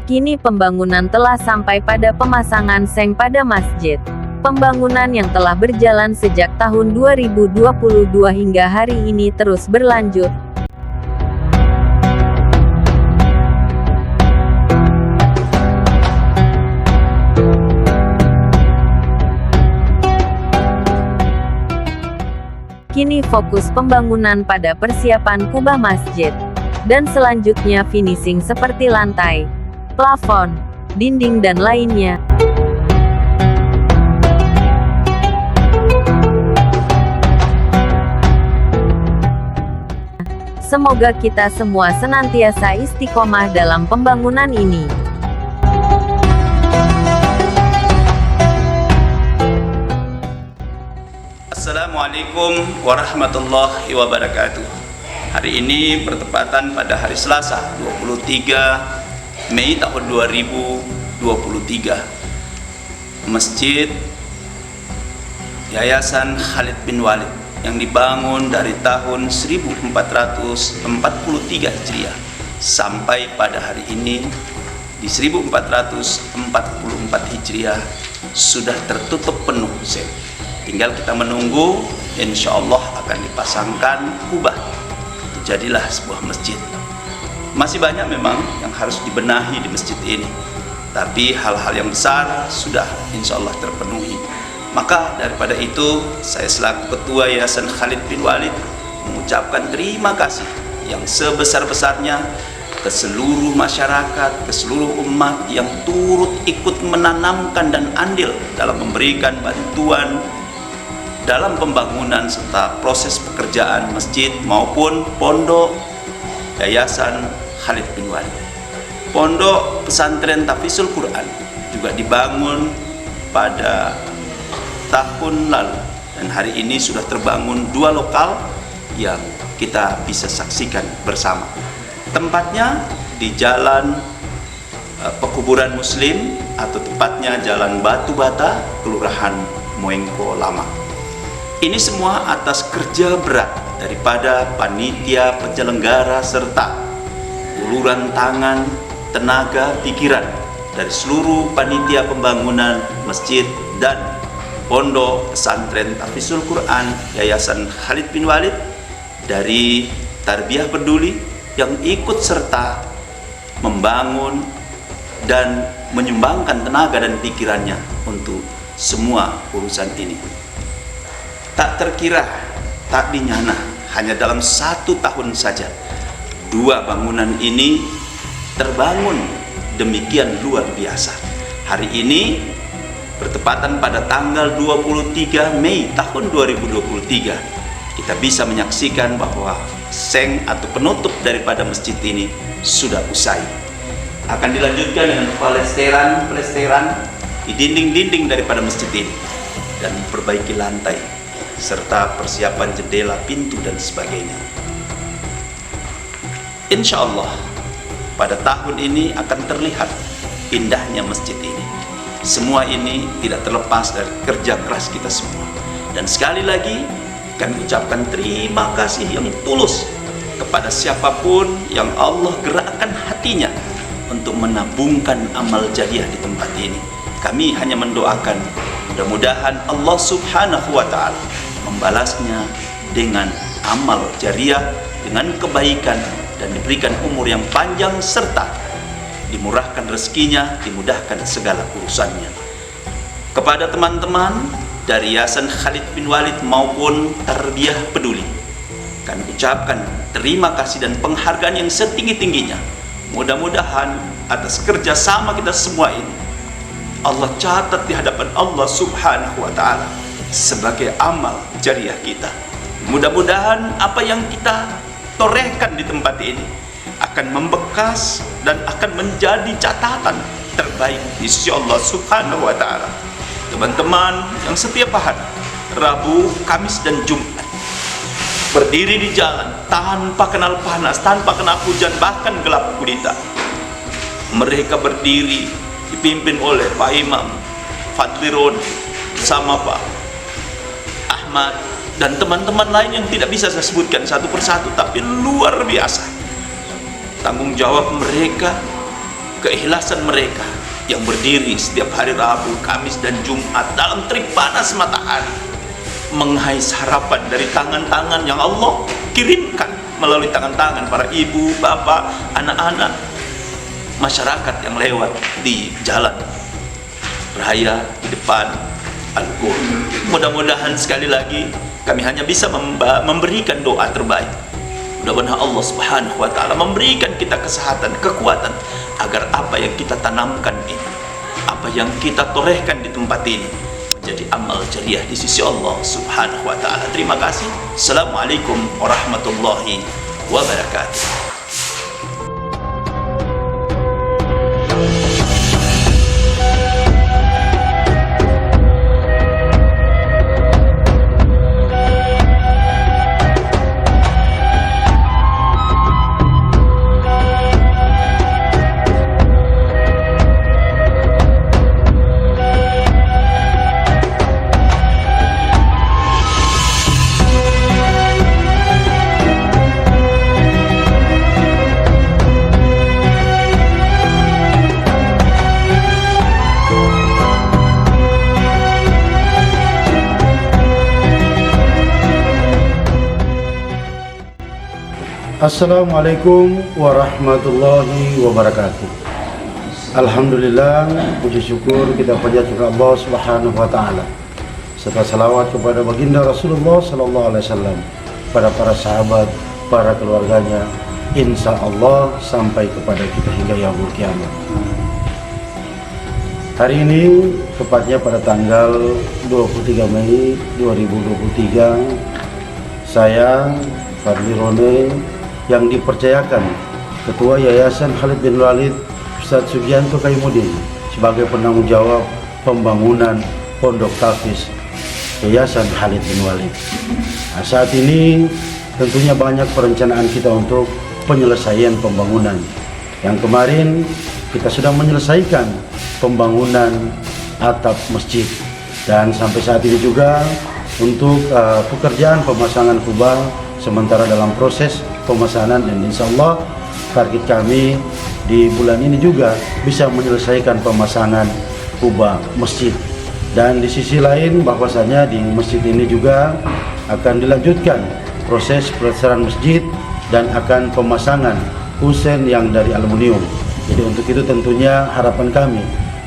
Kini pembangunan telah sampai pada pemasangan seng pada masjid. Pembangunan yang telah berjalan sejak tahun 2022 hingga hari ini terus berlanjut. Kini fokus pembangunan pada persiapan kubah masjid. Dan selanjutnya finishing seperti lantai, plafon, dinding dan lainnya. Semoga kita semua senantiasa istiqomah dalam pembangunan ini. Assalamualaikum warahmatullahi wabarakatuh. Hari ini bertepatan pada hari Selasa 23 Mei tahun 2023. Masjid Yayasan Khalid bin Walid yang dibangun dari tahun 1443 Hijriah sampai pada hari ini di 1444 Hijriah sudah tertutup penuh. Tinggal kita menunggu, insya Allah akan dipasangkan kubah. Jadilah sebuah masjid. Masih banyak memang yang harus dibenahi di masjid ini, tapi hal-hal yang besar sudah insya Allah terpenuhi. Maka daripada itu, saya selaku Ketua Yayasan Khalid bin Walid mengucapkan terima kasih yang sebesar-besarnya ke seluruh masyarakat, ke seluruh umat yang turut ikut menanamkan dan andil dalam memberikan bantuan dalam pembangunan serta proses pekerjaan masjid maupun pondok Yayasan Khalid bin Walid. Pondok pesantren Tahfidzul Quran juga dibangun pada tahun lalu dan hari ini sudah terbangun 2 lokal yang kita bisa saksikan bersama. Tempatnya di Jalan Pekuburan Muslim atau tepatnya Jalan Batu Bata, Kelurahan Moengko Lama. Ini semua atas kerja berat daripada panitia penyelenggara serta uluran tangan, tenaga, pikiran dari seluruh panitia pembangunan masjid dan pondok pesantren Tahfidzul Quran Yayasan Khalid bin Walid, dari Tarbiyah Peduli yang ikut serta membangun dan menyumbangkan tenaga dan pikirannya untuk semua urusan ini. Tak terkira, tak dinyana, hanya dalam 1 tahun saja 2 bangunan ini terbangun demikian luar biasa. Hari ini bertepatan pada tanggal 23 Mei tahun 2023, kita bisa menyaksikan bahwa seng atau penutup daripada masjid ini sudah usai. Akan dilanjutkan dengan pelesteran di dinding-dinding daripada masjid ini dan perbaiki lantai serta persiapan jendela, pintu dan sebagainya. Insya Allah pada tahun ini akan terlihat indahnya masjid ini. Semua ini tidak terlepas dari kerja keras kita semua. Dan sekali lagi kami ucapkan terima kasih yang tulus kepada siapapun yang Allah gerakkan hatinya untuk menabungkan amal jariah di tempat ini. Kami hanya mendoakan mudah-mudahan Allah Subhanahu wa Ta'ala membalasnya dengan amal jariah, dengan kebaikan, dan diberikan umur yang panjang serta dimurahkan rezekinya, dimudahkan segala urusannya. Kepada teman-teman dari Yayasan Khalid bin Walid maupun Tarbiyah Peduli, kami ucapkan terima kasih dan penghargaan yang setinggi-tingginya. Mudah-mudahan atas kerjasama kita semua ini Allah catat di hadapan Allah Subhanahu wa Ta'ala sebagai amal jariah kita. Mudah-mudahan apa yang kita torehkan di tempat ini akan membekas dan akan menjadi catatan terbaik di sisi Allah Subhanahu wa Ta'ala. Teman-teman yang setiap hari Rabu, Kamis dan Jumat berdiri di jalan tanpa kenal panas, tanpa kenal hujan, bahkan gelap gulita, mereka berdiri dipimpin oleh Pak Imam Fadlirun sama Pak Ahmad dan teman-teman lain yang tidak bisa saya sebutkan satu persatu, tapi luar biasa tanggung jawab mereka, keikhlasan mereka yang berdiri setiap hari Rabu, Kamis, dan Jumat dalam terik panas matahari, mengais harapan dari tangan-tangan yang Allah kirimkan melalui tangan-tangan para ibu, bapak, anak-anak, masyarakat yang lewat di jalan raya di depan Al-Qur. Mudah-mudahan sekali lagi kami hanya bisa memberikan doa terbaik. Mudah-mudahan Allah Subhanahu wa taala memberikan kita kesehatan, kekuatan agar apa yang kita tanamkan ini, apa yang kita torehkan di tempat ini menjadi amal jariah di sisi Allah Subhanahu wa taala. Terima kasih. Assalamualaikum warahmatullahi wabarakatuh. Assalamualaikum warahmatullahi wabarakatuh. Alhamdulillah, puji syukur kita panjatkan Allah Subhanahu wa taala. Serta salawat kepada baginda Rasulullah sallallahu alaihi wasallam, para sahabat, para keluarganya, insya Allah sampai kepada kita hingga yaumul kiamat. Hari ini tepatnya pada tanggal 23 Mei 2023, saya Fadli Rone yang dipercayakan Ketua Yayasan Khalid bin Walid Ustadz Sugianto Kaimudin sebagai penanggung jawab pembangunan Pondok Tahfiz Yayasan Khalid bin Walid. Nah, saat ini tentunya banyak perencanaan kita untuk penyelesaian pembangunan. Yang kemarin kita sudah menyelesaikan pembangunan atap masjid, dan sampai saat ini juga untuk pekerjaan pemasangan kubah sementara dalam proses pemasangan, dan insya Allah target kami di bulan ini juga bisa menyelesaikan pemasangan kubah masjid. Dan di sisi lain bahwasanya di masjid ini juga akan dilanjutkan proses pelestarian masjid dan akan pemasangan kusen yang dari aluminium. Jadi untuk itu tentunya harapan kami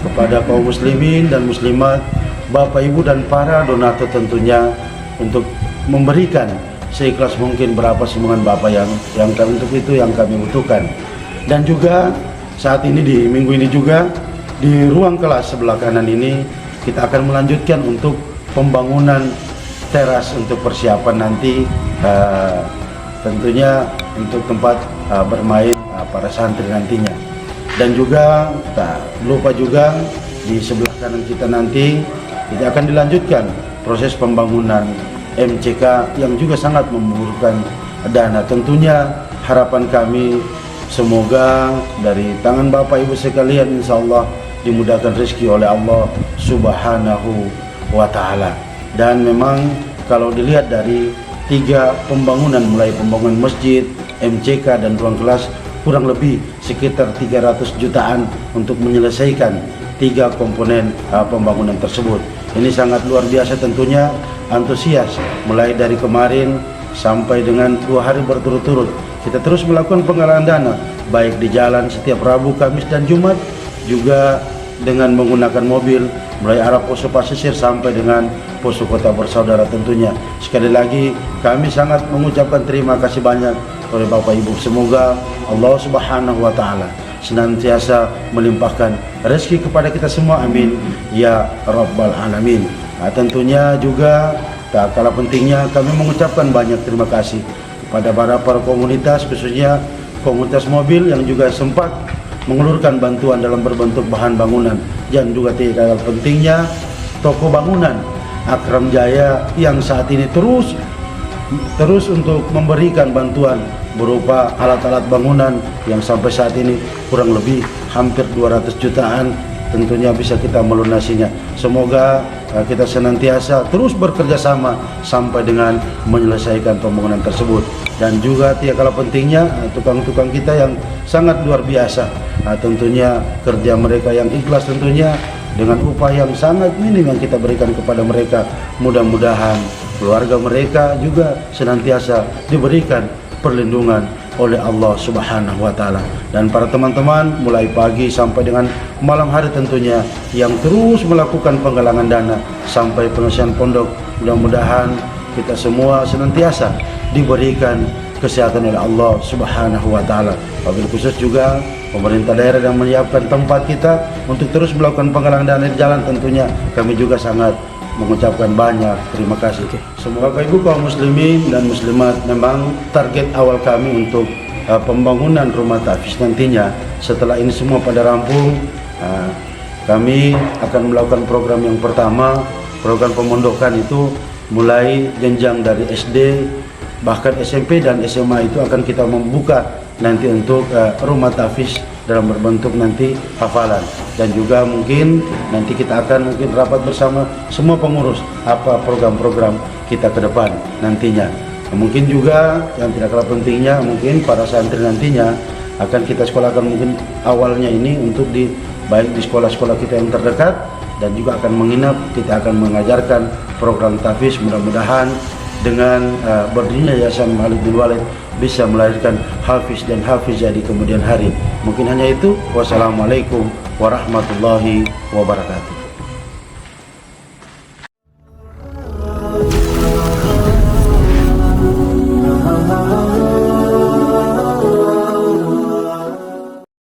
kepada kaum muslimin dan muslimat, Bapak Ibu dan para donatur tentunya untuk memberikan seikhlas mungkin berapa sumbangan Bapak yang untuk itu yang kami butuhkan. Dan juga saat ini di minggu ini juga di ruang kelas sebelah kanan ini kita akan melanjutkan untuk pembangunan teras untuk persiapan nanti tentunya untuk tempat bermain para santri nantinya. Dan juga tak lupa juga di sebelah kanan kita nanti kita akan dilanjutkan proses pembangunan MCK yang juga sangat membutuhkan dana. Tentunya harapan kami semoga dari tangan Bapak Ibu sekalian insya Allah dimudahkan rezeki oleh Allah Subhanahu wa taala. Dan memang kalau dilihat dari 3 pembangunan, mulai pembangunan masjid, MCK dan ruang kelas, kurang lebih sekitar 300 jutaan untuk menyelesaikan 3 komponen pembangunan tersebut. Ini sangat luar biasa tentunya, antusias mulai dari kemarin sampai dengan 2 hari berturut-turut kita terus melakukan penggalangan dana baik di jalan setiap Rabu, Kamis dan Jumat, juga dengan menggunakan mobil mulai arah poso pasisir sampai dengan poso kota bersaudara. Tentunya sekali lagi kami sangat mengucapkan terima kasih banyak oleh Bapak Ibu. Semoga Allah Subhanahu wa taala senantiasa melimpahkan rezeki kepada kita semua, amin ya rabbal alamin. Nah, tentunya juga tak kalah pentingnya kami mengucapkan banyak terima kasih kepada para komunitas, khususnya komunitas mobil yang juga sempat mengelurkan bantuan dalam berbentuk bahan bangunan. Dan juga tidak kalah pentingnya toko bangunan Akram Jaya yang saat ini terus untuk memberikan bantuan berupa alat-alat bangunan yang sampai saat ini kurang lebih hampir 200 jutaan, tentunya bisa kita melunasinya. Semoga kita senantiasa terus bekerja sama sampai dengan menyelesaikan pembangunan tersebut. dan juga tidak kalah pentingnya tukang-tukang kita yang sangat luar biasa. Tentunya kerja mereka yang ikhlas tentunya dengan upah yang sangat minim yang kita berikan kepada mereka. Mudah-mudahan keluarga mereka juga senantiasa diberikan perlindungan oleh Allah Subhanahu wa taala. Dan para teman-teman mulai pagi sampai dengan malam hari tentunya yang terus melakukan penggalangan dana sampai penyelesaian pondok, mudah-mudahan kita semua senantiasa diberikan kesehatan oleh Allah Subhanahu wa taala. Wabil khusus juga pemerintah daerah yang menyiapkan tempat kita untuk terus melakukan penggalangan dana di jalan, tentunya kami juga sangat mengucapkan banyak terima kasih. Semua Bapak Ibu kaum muslimin dan muslimat, memang target awal kami untuk pembangunan rumah tahfiz nantinya setelah ini semua pada rampung, kami akan melakukan program yang pertama. Program pemondokan itu mulai jenjang dari SD, bahkan SMP dan SMA itu akan kita membuka nanti untuk rumah tahfiz dalam berbentuk nanti hafalan, dan juga mungkin nanti kita akan mungkin rapat bersama semua pengurus apa program-program kita ke depan nantinya. Mungkin juga yang tidak kalah pentingnya, mungkin para santri nantinya akan kita sekolahkan mungkin awalnya ini untuk baik di sekolah-sekolah kita yang terdekat, dan juga akan menginap, kita akan mengajarkan program tahfiz. Mudah-mudahan dengan berdirinya Yayasan Khalid bin Walid bisa melahirkan hafiz dan hafizah di kemudian hari. Mungkin hanya itu. Wassalamualaikum warahmatullahi wabarakatuh.